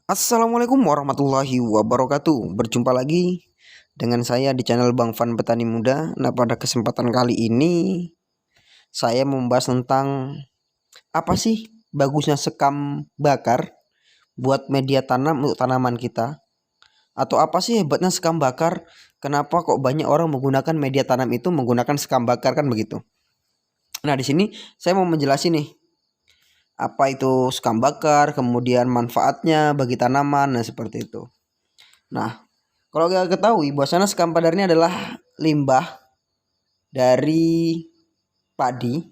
Assalamualaikum warahmatullahi wabarakatuh. Berjumpa lagi dengan saya di channel Bang Fan Petani Muda. Nah, pada kesempatan kali ini saya membahas tentang apa sih bagusnya sekam bakar buat media tanam untuk tanaman kita, atau apa sih hebatnya sekam bakar? Kenapa kok banyak orang menggunakan media tanam itu menggunakan sekam bakar, kan begitu. Nah, di sini saya mau menjelasin nih apa itu sekam bakar, kemudian manfaatnya bagi tanaman, nah seperti itu. Nah, kalau kita ketahui bahwasanya sekam bakar ini adalah limbah dari padi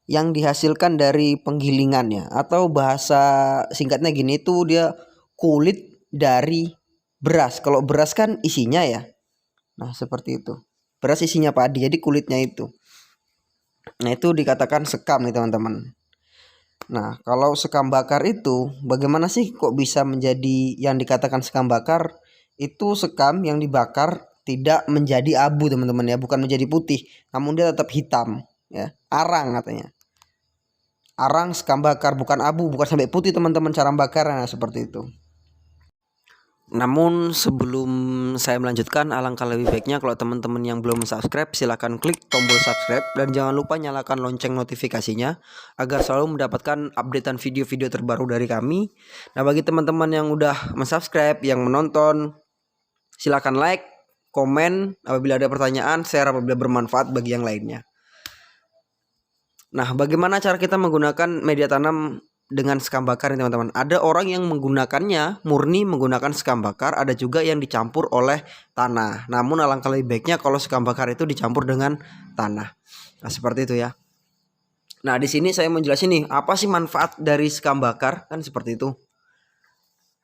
yang dihasilkan dari penggilingannya, atau bahasa singkatnya gini, itu dia kulit dari beras. Kalau beras kan isinya ya. Nah, seperti itu. Beras isinya padi, jadi kulitnya itu. Nah, itu dikatakan sekam nih teman-teman. Nah, kalau sekam bakar itu bagaimana sih kok bisa menjadi yang dikatakan sekam bakar? Itu sekam yang dibakar tidak menjadi abu teman-teman ya, bukan menjadi putih, namun dia tetap hitam ya. Arang katanya. Arang sekam bakar, bukan abu, bukan sampai putih teman-teman cara bakarnya, seperti itu. Namun sebelum saya melanjutkan, alangkah lebih baiknya kalau teman-teman yang belum subscribe silahkan klik tombol subscribe dan jangan lupa nyalakan lonceng notifikasinya agar selalu mendapatkan updatean video-video terbaru dari kami. Nah, bagi teman-teman yang udah subscribe, yang menonton, silahkan like, komen apabila ada pertanyaan, share apabila bermanfaat bagi yang lainnya. Nah, bagaimana cara kita menggunakan media tanam dengan sekam bakar ini teman-teman? Ada orang yang menggunakannya murni menggunakan sekam bakar, ada juga yang dicampur oleh tanah. Namun alangkah lebih baiknya kalau sekam bakar itu dicampur dengan tanah. Nah, seperti itu ya. Nah, di sini saya mau jelasin nih, apa sih manfaat dari sekam bakar? Kan seperti itu.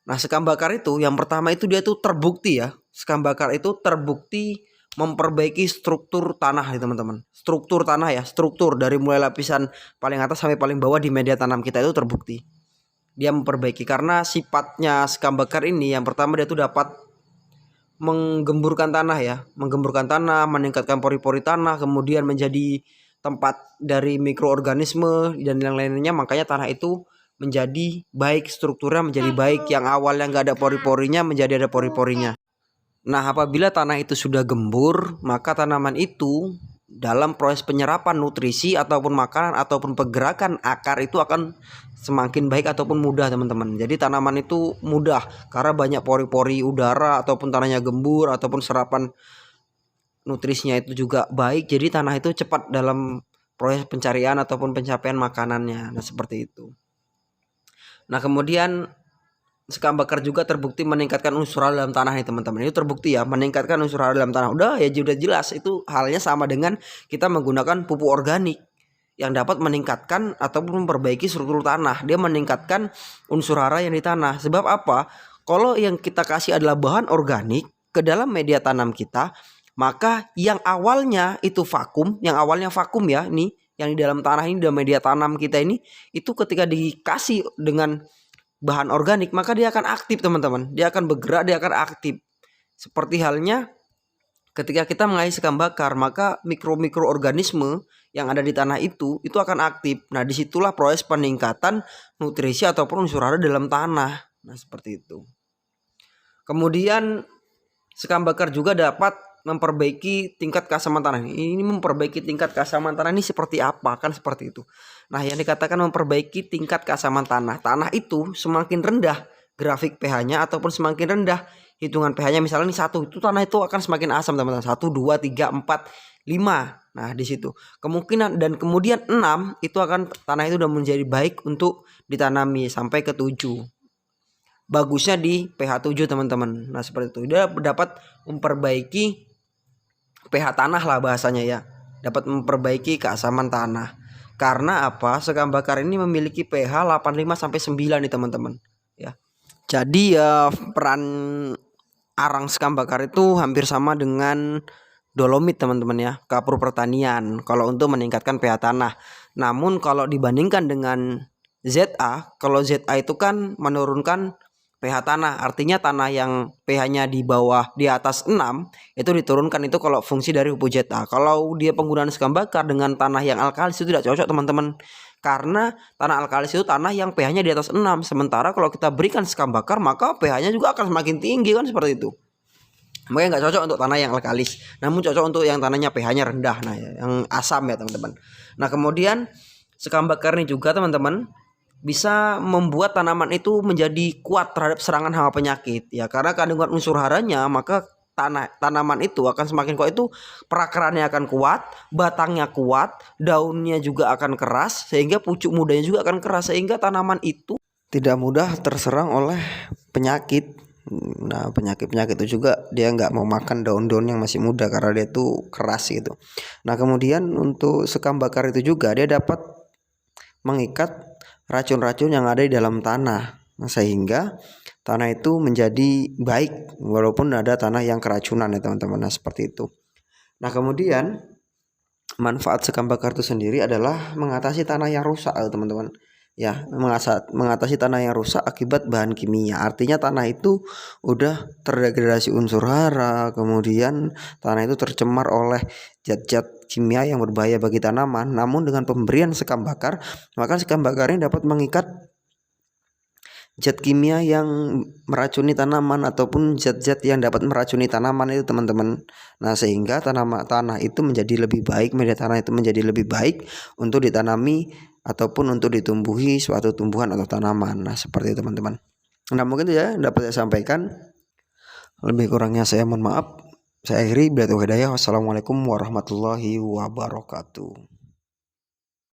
Nah, sekam bakar itu yang pertama itu dia tuh terbukti ya. Sekam bakar itu terbukti memperbaiki struktur tanah nih teman-teman. Struktur tanah ya, struktur dari mulai lapisan paling atas sampai paling bawah di media tanam kita itu terbukti. Dia memperbaiki karena sifatnya sekam bakar ini yang pertama dia tuh dapat menggemburkan tanah ya, menggemburkan tanah, meningkatkan pori-pori tanah, kemudian menjadi tempat dari mikroorganisme dan yang lainnya, makanya tanah itu menjadi baik, strukturnya menjadi baik, yang awalnya nggak ada pori-porinya menjadi ada pori-porinya. Nah, apabila tanah itu sudah gembur, maka tanaman itu dalam proses penyerapan nutrisi ataupun makanan ataupun pergerakan akar itu akan semakin baik ataupun mudah teman-teman. Jadi tanaman itu mudah karena banyak pori-pori udara ataupun tanahnya gembur ataupun serapan nutrisinya itu juga baik. Jadi tanah itu cepat dalam proses pencarian ataupun pencapaian makanannya. Nah, seperti itu. Nah, kemudian sekam bakar juga terbukti meningkatkan unsur hara dalam tanah nih teman-teman. Itu terbukti ya, meningkatkan unsur hara dalam tanah. Udah ya, sudah jelas itu halnya sama dengan kita menggunakan pupuk organik yang dapat meningkatkan ataupun memperbaiki struktur tanah. Dia meningkatkan unsur hara yang di tanah. Sebab apa? Kalau yang kita kasih adalah bahan organik ke dalam media tanam kita, maka yang awalnya itu vakum, yang awalnya vakum ya, nih yang di dalam tanah ini, dalam media tanam kita ini, itu ketika dikasih dengan bahan organik maka dia akan aktif teman-teman, dia akan bergerak, dia akan aktif. Seperti halnya ketika kita mengais sekam bakar, maka mikroorganisme yang ada di tanah itu akan aktif. Nah, disitulah proses peningkatan nutrisi ataupun unsur hara dalam tanah. Nah, seperti itu. Kemudian sekam bakar juga dapat memperbaiki tingkat keasaman tanah. Ini memperbaiki tingkat keasaman tanah ini seperti apa? Kan seperti itu. Nah, yang dikatakan memperbaiki tingkat keasaman tanah. Tanah itu semakin rendah grafik pH-nya ataupun semakin rendah hitungan pH-nya, misalnya ini 1, itu tanah itu akan semakin asam teman-teman. 1, 2, 3, 4, 5. Nah, di situ. Kemungkinan dan kemudian 6 itu akan tanah itu sudah menjadi baik untuk ditanami sampai ke 7. Bagusnya di pH 7 teman-teman. Nah, seperti itu. Dia dapat memperbaiki pH tanah lah bahasanya ya. Dapat memperbaiki keasaman tanah. Karena apa? Sekam bakar ini memiliki pH 85 sampai 9 nih teman-teman, ya. Jadi ya peran arang sekam bakar itu hampir sama dengan dolomit teman-teman ya, kapur pertanian kalau untuk meningkatkan pH tanah. Namun kalau dibandingkan dengan ZA, kalau ZA itu kan menurunkan pH tanah, artinya tanah yang pH-nya di bawah di atas 6 itu diturunkan, itu kalau fungsi dari pupuk ZA. Kalau dia penggunaan sekam bakar dengan tanah yang alkalis itu tidak cocok teman-teman, Karena tanah alkalis itu tanah yang pH-nya di atas 6. Sementara kalau kita berikan sekam bakar maka pH-nya juga akan semakin tinggi kan, seperti itu. Makanya nggak cocok untuk tanah yang alkalis. Namun cocok untuk yang tanahnya pH-nya rendah, nah ya, yang asam ya teman-teman. Nah kemudian sekam bakar ini juga teman-teman bisa membuat tanaman itu menjadi kuat terhadap serangan hama penyakit ya, karena kandungan unsur haranya maka tanaman itu akan semakin kuat, itu perakarannya akan kuat, batangnya kuat, daunnya juga akan keras, sehingga pucuk mudanya juga akan keras, sehingga tanaman itu tidak mudah terserang oleh penyakit. Nah penyakit itu juga dia nggak mau makan daun-daun yang masih muda karena dia tuh keras gitu. Nah kemudian untuk sekam bakar itu juga dia dapat mengikat racun-racun yang ada di dalam tanah, sehingga tanah itu menjadi baik walaupun ada tanah yang keracunan ya teman-teman. Nah seperti itu. Nah kemudian manfaat sekam bakar itu sendiri adalah mengatasi tanah yang rusak teman-teman ya, mengatasi tanah yang rusak akibat bahan kimia. Artinya tanah itu udah terdegradasi unsur hara, kemudian tanah itu tercemar oleh zat-zat kimia yang berbahaya bagi tanaman. Namun dengan pemberian sekam bakar, maka sekam bakar ini dapat mengikat zat kimia yang meracuni tanaman ataupun zat-zat yang dapat meracuni tanaman itu teman-teman. Nah sehingga tanah itu menjadi lebih baik, media tanah itu menjadi lebih baik untuk ditanami ataupun untuk ditumbuhi suatu tumbuhan atau tanaman. Nah seperti itu teman-teman. Nah mungkin itu ya dapat saya sampaikan. Lebih kurangnya saya mohon maaf. Saya akhiri. Wassalamualaikum warahmatullahi wabarakatuh.